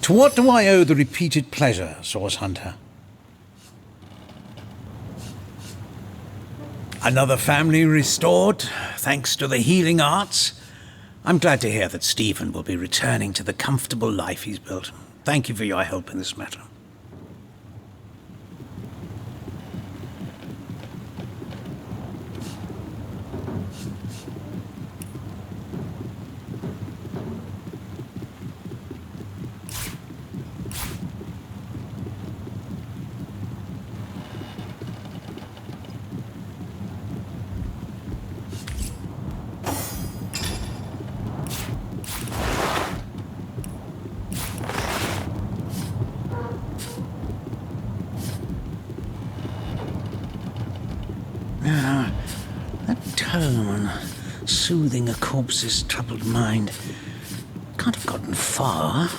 To what do I owe the repeated pleasure, Source Hunter? Another family restored, thanks to the healing arts. I'm glad to hear that Stephen will be returning to the comfortable life he's built. Thank you for your help in this matter. That tone, soothing a corpse's troubled mind, can't have gotten far.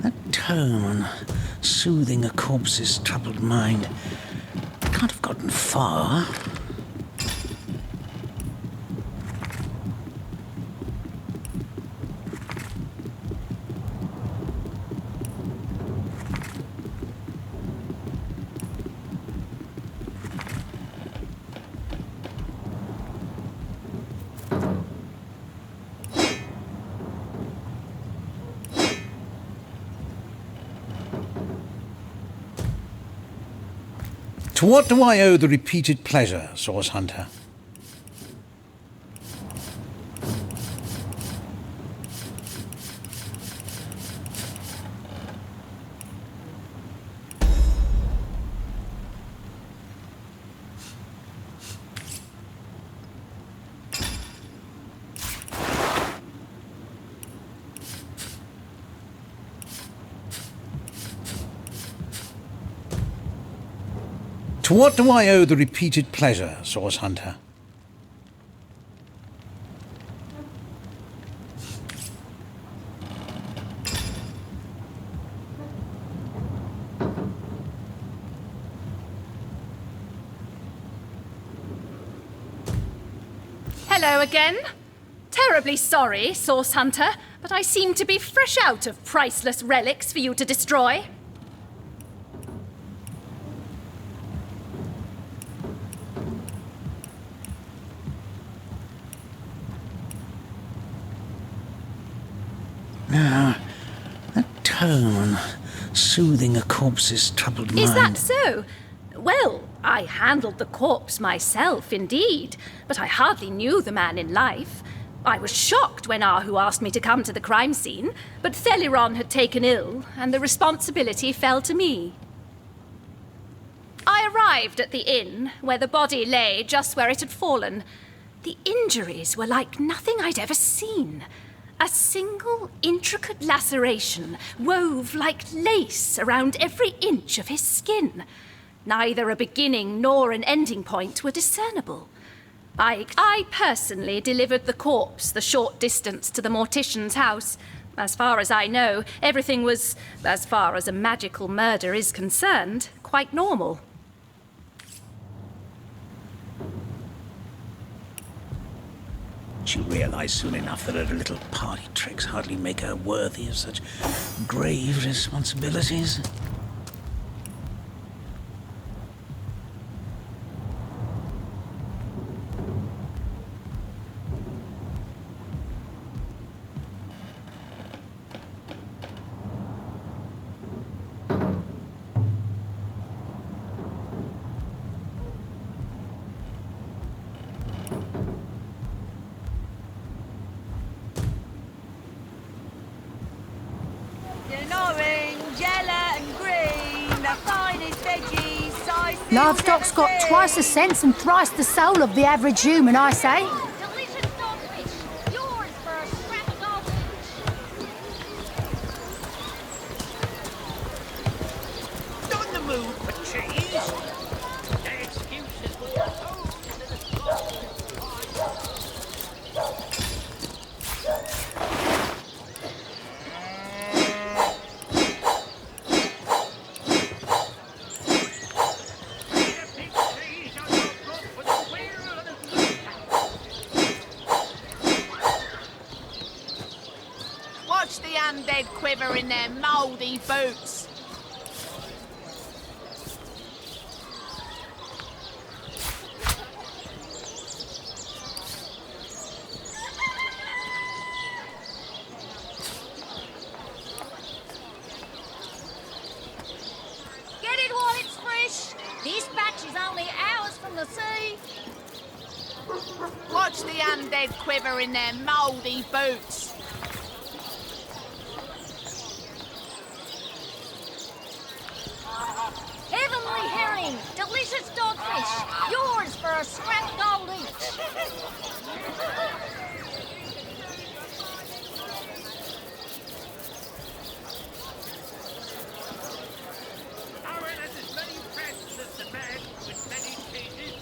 That tone, soothing a corpse's troubled mind, can't have gotten far. To what do I owe the repeated pleasure, Source Hunter? To what do I owe the repeated pleasure, Source Hunter? Hello again. Terribly sorry, Source Hunter, but I seem to be fresh out of priceless relics for you to destroy. That tone, soothing a corpse's troubled mind. Is that so? Well, I handled the corpse myself, indeed, but I hardly knew the man in life. I was shocked when Ahu asked me to come to the crime scene, but Theliron had taken ill, and the responsibility fell to me. I arrived at the inn, where the body lay just where it had fallen. The injuries were like nothing I'd ever seen. A single intricate laceration wove like lace around every inch of his skin. Neither a beginning nor an ending point were discernible. I personally delivered the corpse the short distance to the mortician's house. As far as I know, everything was, as far as a magical murder is concerned, quite normal. She realised soon enough that her little party tricks hardly make her worthy of such grave responsibilities. Livestock's got twice the sense and thrice the soul of the average human, I say. Delicious dogfish. Yours for a scrap of dogfish. mood for cheese. Their excuses were Watch the undead quiver in their mouldy boots. Get it while it's fresh. This batch is only hours from the sea. Watch the undead quiver in their mouldy boots. Heavenly herring, delicious dogfish. Yours for a scrap gold each. Aaron has as many friends as the man with many cheeses.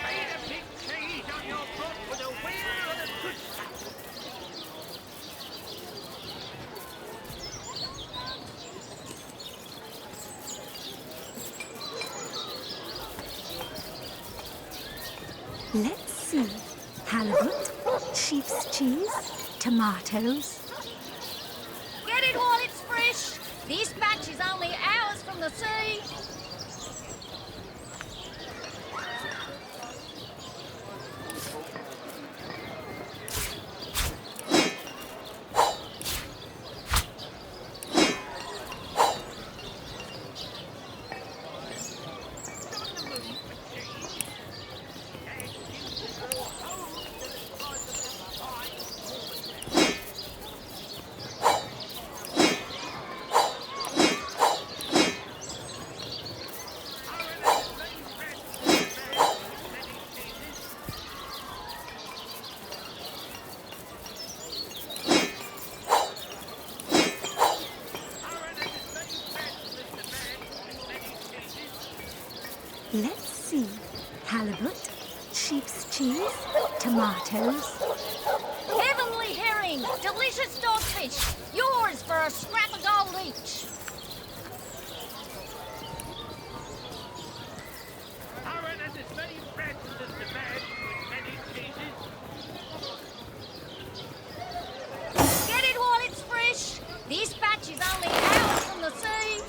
Made a big cheese on your foot with a wheel and a good stuff. Let's see. Halibut, sheep's cheese, tomatoes. Get it while it's fresh. This batch is only hours from the sea. Let's see. Halibut, sheep's cheese, tomatoes. Heavenly herring, delicious dogfish. Yours for a scrap of gold each. Aaron has as many friends as the man with many cheeses. Get it while it's fresh. This batch is only hours from the sea.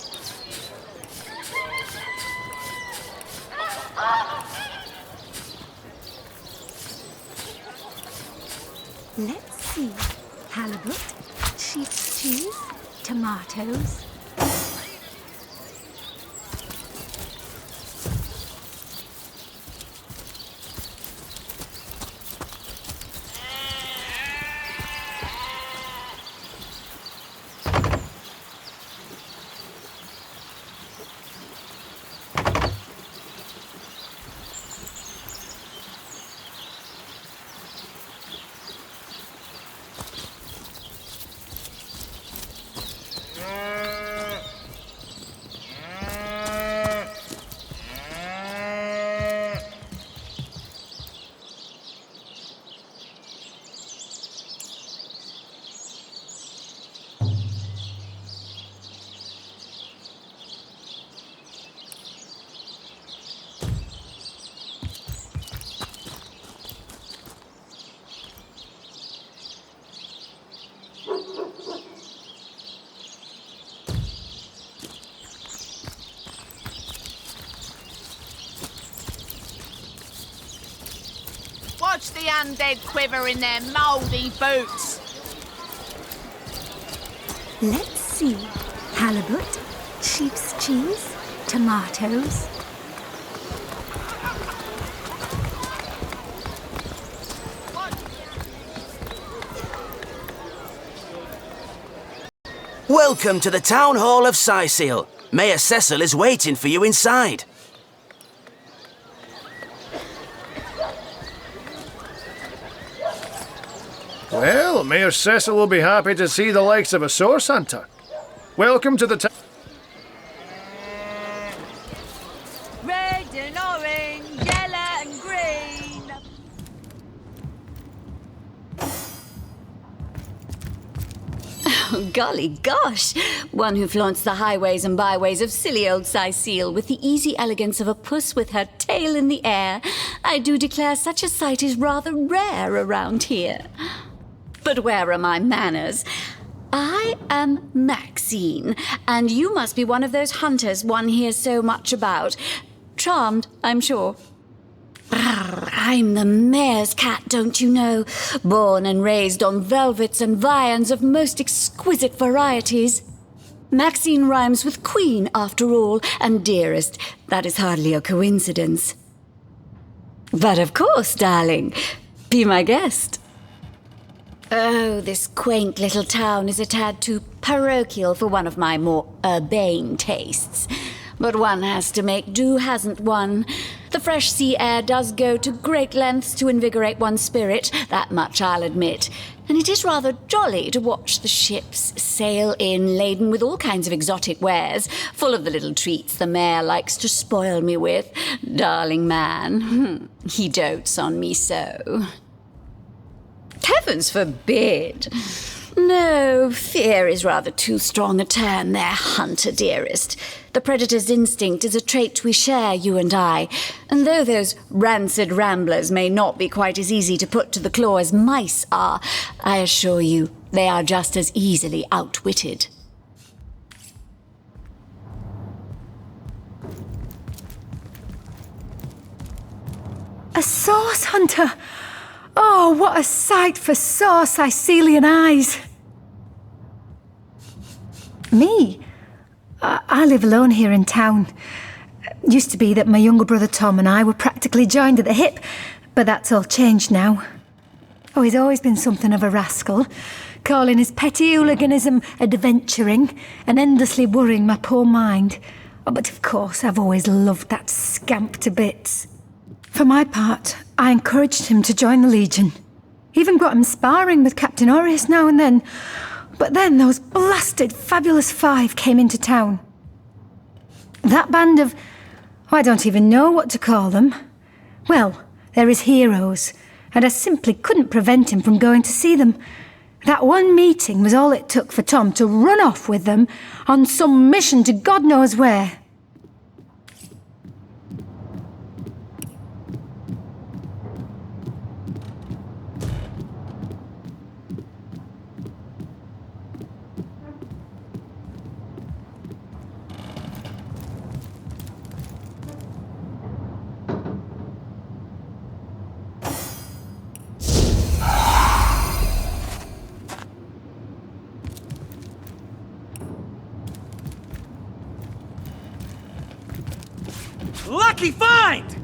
Let's see. Halibut, sheep's cheese, tomatoes. Watch the undead quiver in their mouldy boots. Let's see. Halibut, sheep's cheese, tomatoes. Welcome to the Town Hall of Sisal. Mayor Cecil is waiting for you inside. Well, Mayor Cecil will be happy to see the likes of a source hunter. Welcome to the town. Red and orange, yellow and green. Oh, golly gosh! One who flaunts the highways and byways of silly old Sicile with the easy elegance of a puss with her tail in the air. I do declare such a sight is rather rare around here. But where are my manners? I am Maxine, and you must be one of those hunters one hears so much about. Charmed, I'm sure. I'm the mayor's cat, don't you know? Born and raised on velvets and viands of most exquisite varieties. Maxine rhymes with queen, after all, and dearest. That is hardly a coincidence. But of course, darling, be my guest. Oh, this quaint little town is a tad too parochial for one of my more urbane tastes. But one has to make do, hasn't one? The fresh sea air does go to great lengths to invigorate one's spirit, that much I'll admit. And it is rather jolly to watch the ships sail in laden with all kinds of exotic wares, full of the little treats the mayor likes to spoil me with. Darling man, he dotes on me so. Heavens forbid! No, fear is rather too strong a term there, hunter dearest. The predator's instinct is a trait we share, you and I, and though those rancid ramblers may not be quite as easy to put to the claw as mice are, I assure you they are just as easily outwitted. A sauce hunter! Oh, what a sight for sore Sicilian eyes! Me? I live alone here in town. Used to be that my younger brother Tom and I were practically joined at the hip, but that's all changed now. Oh, he's always been something of a rascal, calling his petty hooliganism adventuring and endlessly worrying my poor mind. Oh, but of course, I've always loved that scamp to bits. For my part, I encouraged him to join the Legion. Even got him sparring with Captain Aureus now and then. But then those blasted Fabulous Five came into town. That band of... I don't even know what to call them. Well, they're his heroes, and I simply couldn't prevent him from going to see them. That one meeting was all it took for Tom to run off with them on some mission to God knows where. Lucky find!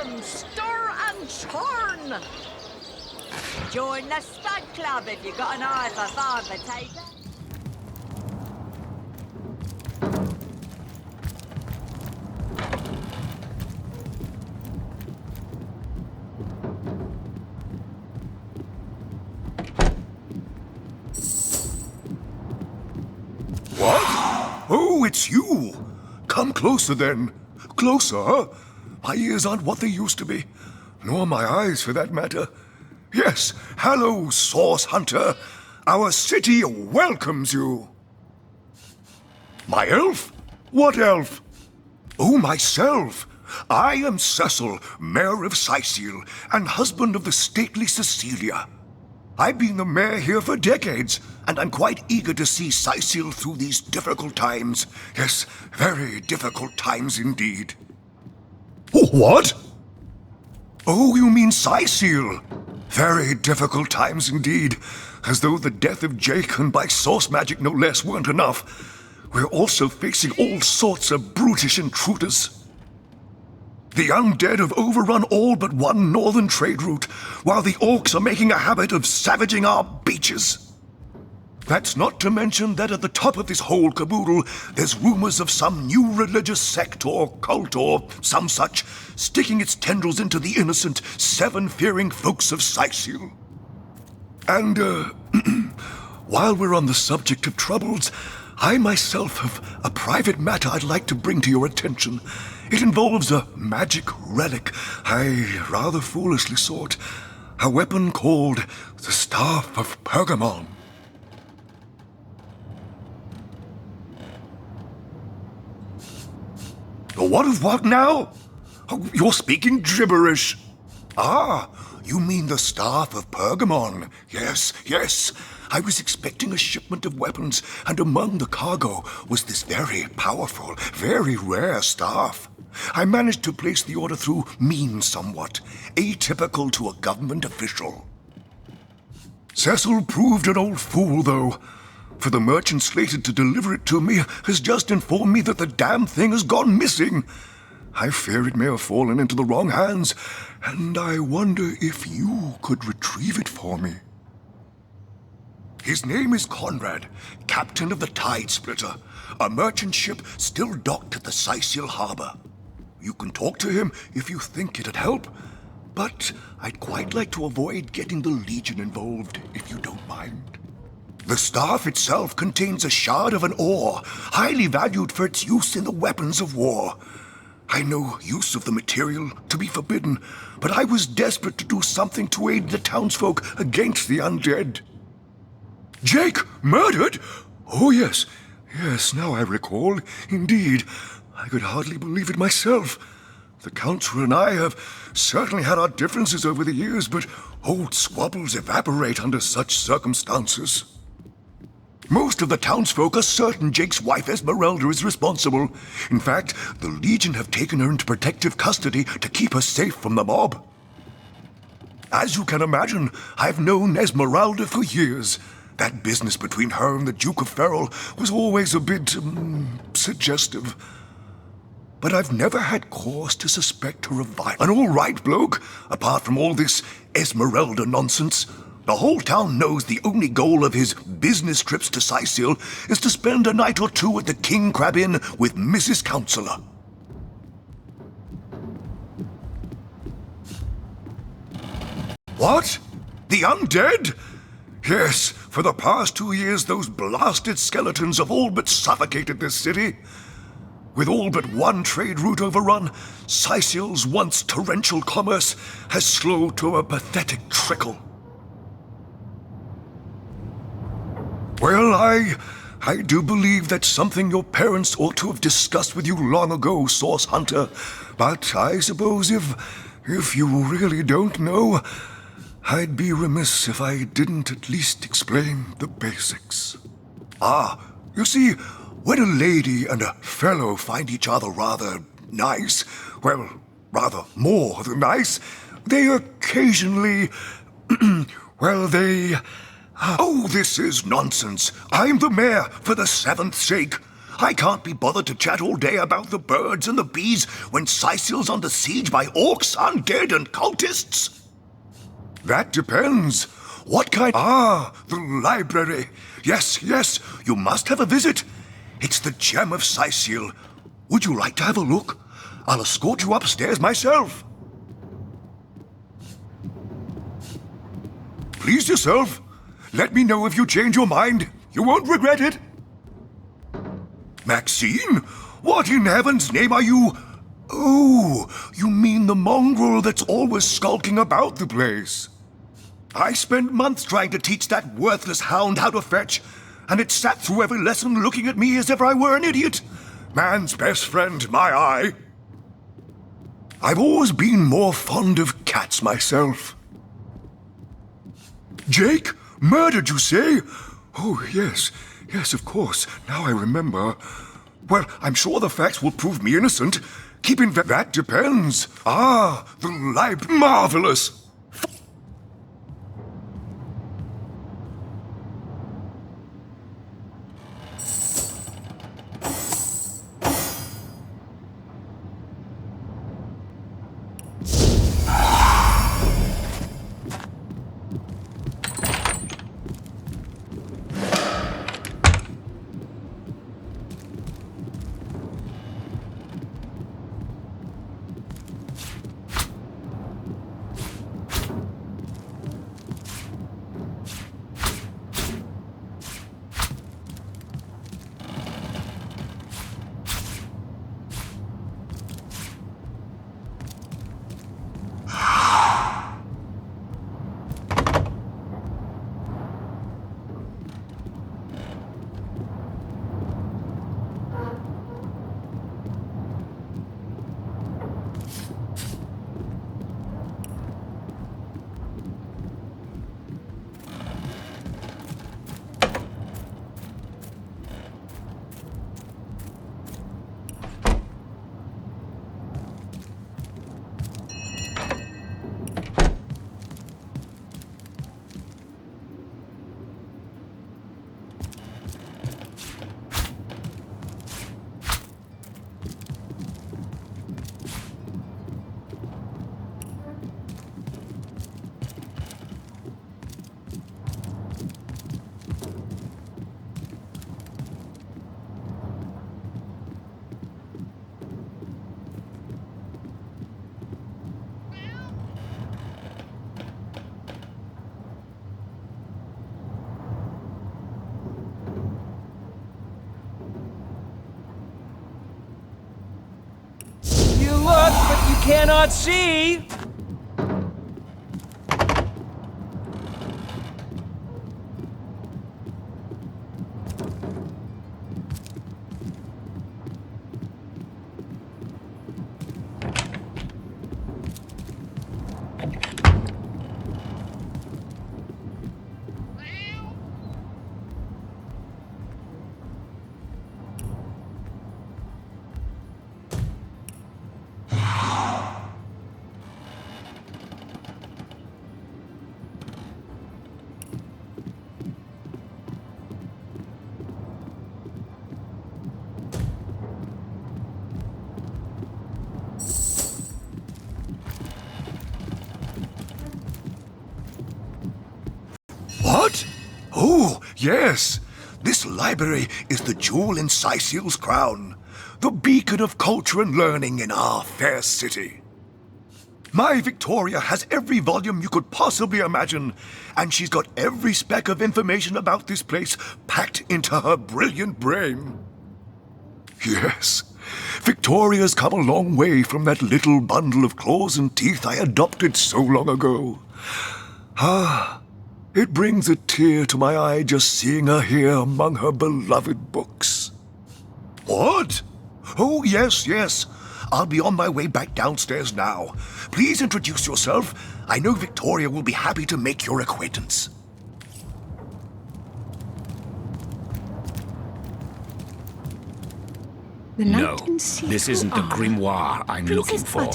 them, stir and churn. Join the stud club if you got an eye for farm potato. What? Oh, it's you. Come closer then. Closer, huh? My ears aren't what they used to be. Nor my eyes, for that matter. Yes, hello, Source Hunter. Our city welcomes you. My elf? What elf? Oh, myself. I am Cecil, Mayor of Sicil, and husband of the stately Cecilia. I've been the mayor here for decades, and I'm quite eager to see Sicil through these difficult times. Yes, very difficult times indeed. Oh, what? Oh, you mean Sicil? Very difficult times indeed. As though the death of Jake, and by source magic no less, weren't enough. We're also facing all sorts of brutish intruders. The undead have overrun all but one northern trade route, while the orcs are making a habit of savaging our beaches. That's not to mention that at the top of this whole caboodle, there's rumors of some new religious sect or cult or some such sticking its tendrils into the innocent, seven-fearing folks of Sicil. And, while we're on the subject of troubles, I myself have a private matter I'd like to bring to your attention. It involves a magic relic I rather foolishly sought, a weapon called the Staff of Pergamon. What of what now? Oh, you're speaking gibberish. Ah, you mean the Staff of Pergamon. Yes, yes. I was expecting a shipment of weapons, and among the cargo was this very powerful, very rare staff. I managed to place the order through means somewhat, atypical to a government official. Cecil proved an old fool, though, for the merchant slated to deliver it to me has just informed me that the damn thing has gone missing. I fear it may have fallen into the wrong hands, and I wonder if you could retrieve it for me. His name is Conrad, captain of the Tide Splitter, a merchant ship still docked at the Sicil harbor. You can talk to him if you think it'd help, but I'd quite like to avoid getting the Legion involved, if you don't mind. The staff itself contains a shard of an ore, highly valued for its use in the weapons of war. I know use of the material to be forbidden, but I was desperate to do something to aid the townsfolk against the undead. Jake, murdered? Oh, yes. Yes, now I recall. Indeed. I could hardly believe it myself. The Council and I have certainly had our differences over the years, but old squabbles evaporate under such circumstances. Most of the townsfolk are certain Jake's wife Esmeralda is responsible. In fact, the Legion have taken her into protective custody to keep her safe from the mob. As you can imagine, I've known Esmeralda for years. That business between her and the Duke of Ferrol was always a bit, suggestive. But I've never had cause to suspect her of violence. An all-right bloke, apart from all this Esmeralda nonsense. The whole town knows the only goal of his business trips to Sicil is to spend a night or two at the King Crab Inn with Mrs. Counselor. What? The undead? Yes, for the past 2 years those blasted skeletons have all but suffocated this city. With all but one trade route overrun, Sicil's once torrential commerce has slowed to a pathetic trickle. Well, I do believe that's something your parents ought to have discussed with you long ago, Source Hunter. But I suppose if you really don't know, I'd be remiss if I didn't at least explain the basics. Ah, you see, when a lady and a fellow find each other rather nice, well, rather more than nice, they occasionally, well, they... Oh, this is nonsense. I'm the mayor for the 7th sake. I can't be bothered to chat all day about the birds and the bees when Sicil's under siege by orcs, undead, and cultists. That depends. What kind? Ah, the library. Yes, yes, you must have a visit. It's the gem of Sicil. Would you like to have a look? I'll escort you upstairs myself. Please yourself. Let me know if you change your mind. You won't regret it. Maxine? What in heaven's name are you? Oh, you mean the mongrel that's always skulking about the place. I spent months trying to teach that worthless hound how to fetch, and it sat through every lesson looking at me as if I were an idiot. Man's best friend, my eye. I've always been more fond of cats myself. Jake? Murdered, you say? Oh, yes. Yes, of course. Now I remember. Well, I'm sure the facts will prove me innocent. Keeping that depends. Ah, the marvelous. Cannot see! What? Oh, yes. This library is the jewel in Sicil's crown, the beacon of culture and learning in our fair city. My Victoria has every volume you could possibly imagine, and she's got every speck of information about this place packed into her brilliant brain. Yes, Victoria's come a long way from that little bundle of claws and teeth I adopted so long ago. Ah, it brings a tear to my eye just seeing her here among her beloved books. What? Oh, yes, yes. I'll be on my way back downstairs now. Please introduce yourself. I know Victoria will be happy to make your acquaintance. No, this isn't the grimoire I'm looking for.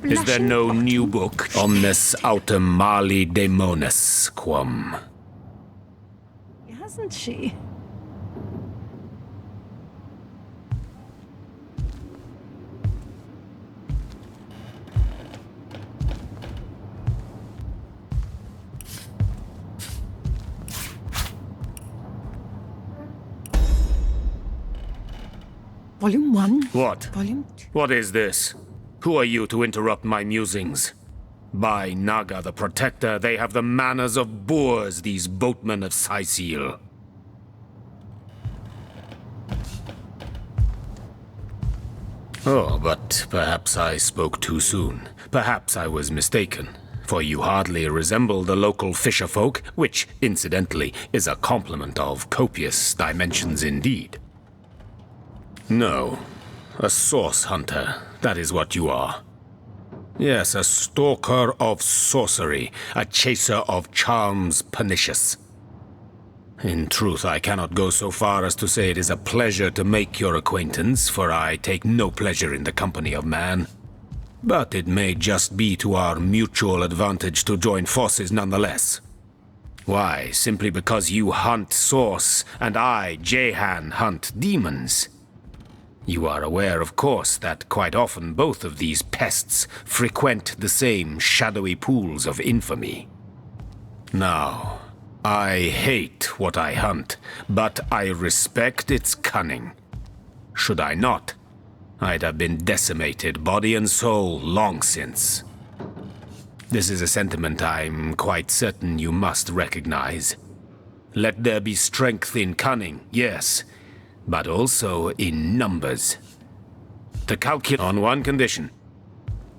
Is there no new book? Omnes autem mali daemonis quam. Hasn't she? Volume 1. What? Volume 2. What is this? Who are you to interrupt my musings? By Naga the Protector, they have the manners of boors, these boatmen of Saisil. Oh, but perhaps I spoke too soon. Perhaps I was mistaken, for you hardly resemble the local fisherfolk, which, incidentally, is a compliment of copious dimensions indeed. No, a source hunter, that is what you are. Yes, a stalker of sorcery, a chaser of charms pernicious. In truth, I cannot go so far as to say it is a pleasure to make your acquaintance, for I take no pleasure in the company of man. But it may just be to our mutual advantage to join forces nonetheless. Why, simply because you hunt source, and I, Jehan, hunt demons. You are aware, of course, that quite often both of these pests frequent the same shadowy pools of infamy. Now, I hate what I hunt, but I respect its cunning. Should I not, I'd have been decimated, body and soul, long since. This is a sentiment I'm quite certain you must recognize. Let there be strength in cunning, yes, but also in numbers. To calculate on one condition,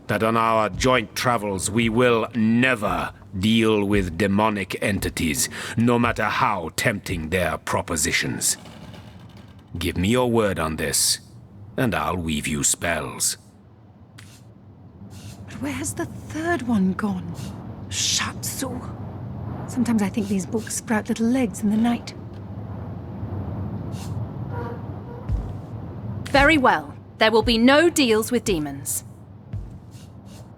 that on our joint travels we will never deal with demonic entities, no matter how tempting their propositions. Give me your word on this, and I'll weave you spells. But where has the third one gone? Shatsu. Sometimes I think these books sprout little legs in the night. Very well. There will be no deals with demons.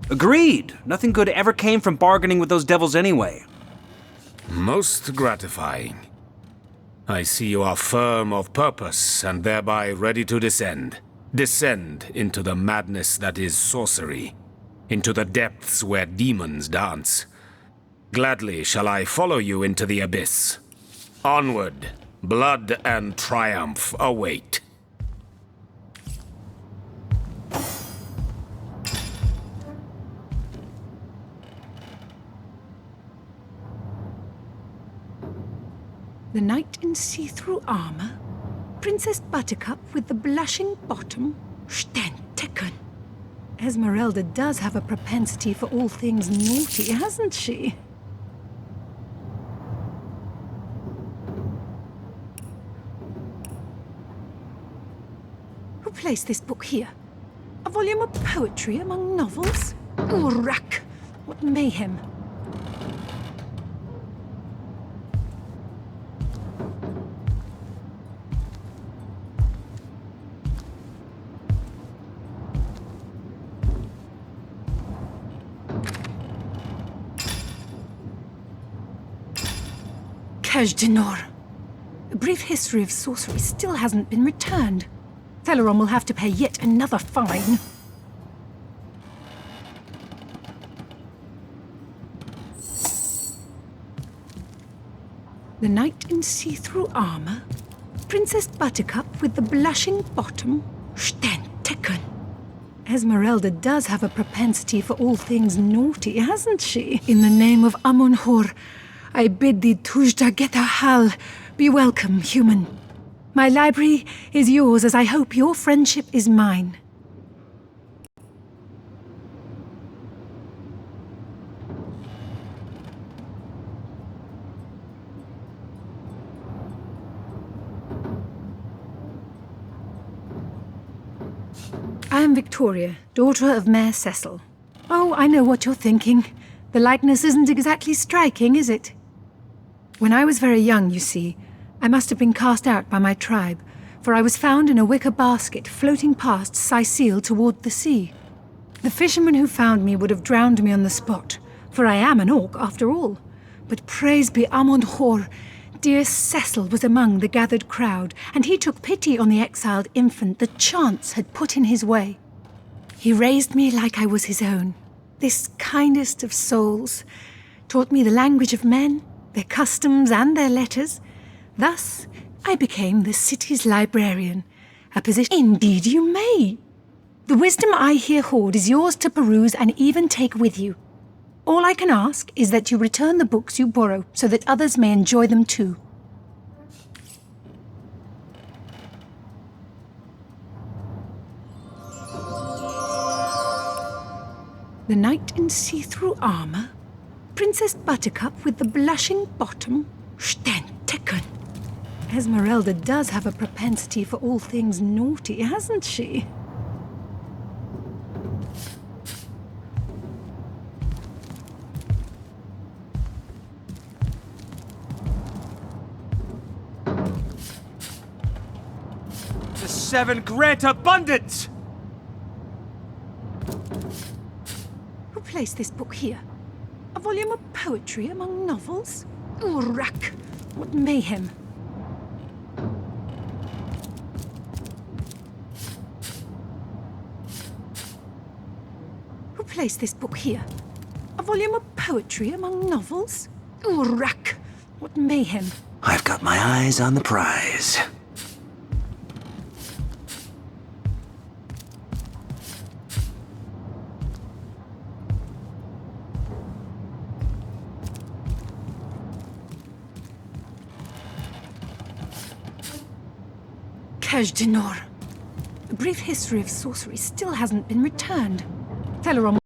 Agreed. Nothing good ever came from bargaining with those devils anyway. Most gratifying. I see you are firm of purpose, and thereby ready to descend. Descend into the madness that is sorcery, into the depths where demons dance. Gladly shall I follow you into the abyss. Onward, blood and triumph await. The knight in see-through armor, Princess Buttercup with the blushing bottom, Stenticken. Esmeralda does have a propensity for all things naughty, hasn't she? Who placed this book here? A volume of poetry among novels? Urak! What mayhem! Kajdenor. A brief history of sorcery still hasn't been returned. Teleron will have to pay yet another fine. The knight in see-through armor, Princess Buttercup with the blushing bottom, Stenticken. Esmeralda does have a propensity for all things naughty, hasn't she? In the name of Amun-Hor, I bid thee Tujda Geta Hal, be welcome, human. My library is yours, as I hope your friendship is mine. I am Victoria, daughter of Mayor Cecil. Oh, I know what you're thinking. The likeness isn't exactly striking, is it? When I was very young, you see, I must have been cast out by my tribe, for I was found in a wicker basket floating past Saisil toward the sea. The fisherman who found me would have drowned me on the spot, for I am an orc after all. But praise be Amun-Hor, dear Cecil was among the gathered crowd, and he took pity on the exiled infant that chance had put in his way. He raised me like I was his own, this kindest of souls, taught me the language of men, their customs and their letters. Thus, I became the city's librarian, a position. Indeed you may. The wisdom I here hoard is yours to peruse and even take with you. All I can ask is that you return the books you borrow so that others may enjoy them too. The knight in see-through armor, Princess Buttercup with the blushing bottom, Sterntecken. Esmeralda does have a propensity for all things naughty, hasn't she? The seven grant abundance! Who placed this book here? A volume of poetry among novels? Urak! What mayhem! Who placed this book here? A volume of poetry among novels? Urak! What mayhem! I've got my eyes on the prize. Kajdenor. A brief history of sorcery still hasn't been returned. Teleron